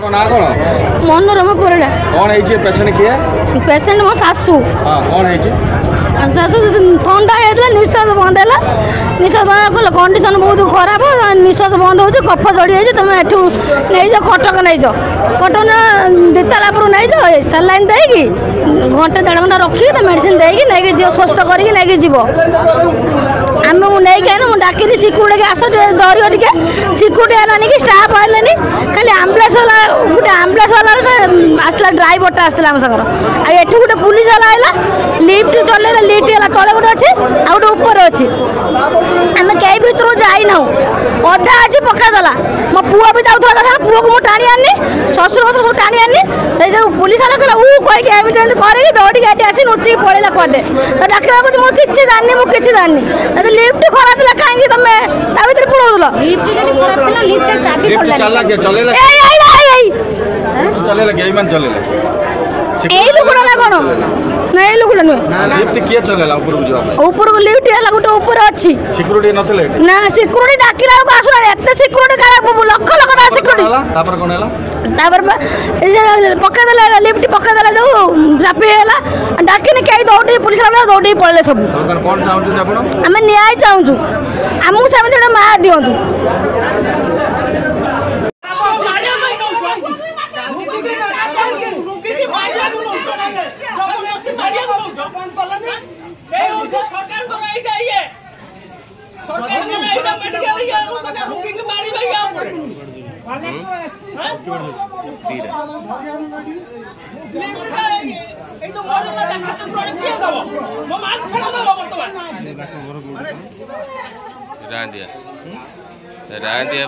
ना कौन मनोरमा परिड़ा कौन है पेसेंट किए पेसेंट मो सासू हाँ कौन है सासू थंडा होता निश्वास बंद है निश्वास बंद कंडीशन बहुत खराब निश्वास बंद हो कफ चढ़ी तुम एठू नहीं जाओ कटक नहीं जाओ कटक दिताला पर नहीं जाओ सालाइन देगी घंटे 1.5 घंटा रखी तो मेडिसिन देगी नहीं जी स्वस्थ करके नहीं जीव आम नहीं मुझे डाकिनी सिक्यूरिटी आस डर टे सिक्यूरिटी आलानी कि स्टाफ आइलानी खाली आम्बुलांस वाला गोटे आम्बुलांस वाला आसला ड्राइवरटा आसला आम सागर आठू गोटे पुलिस वाला आइला लिफ्ट चलेगा लिफ्ट है तले गोटे अच्छे आ गोटे ऊपर अच्छी आम कई भर जाइना अधा आज पकड़देला मो पुआ भी जाऊँ पुआ को मुझे टाणी आनी शशुर सब टाणी आनी से जो पुलिस वाला कहला कहीकि एमती कर दौड़ी गाड़ी आसी नुचिक पड़ेगा कदे तो डाक मुझे किसी जानी मुझे जानी लिफ्ट खराब था कहीं तुम भर पड़ोल ऊपर को लिफ्ट है गोटे ऊपर अच्छी सिक्यूरिटी नथिले ना सिक्यूरिटी डाकिला को आसला एते सिक्यूरिटी लक्ष लक्ष सिक्यूरिटी तापर कोन हैला तापर पक्का देला लिफ्ट पक्का देला जो चापी हैला डाकिनी कई दौड़ी पुलिस वाला दौड़ी पड़ले सब कोन चाहू आपण हमें न्याय चाहू आमको सेमती गोटे माँ दिंतु रांदिया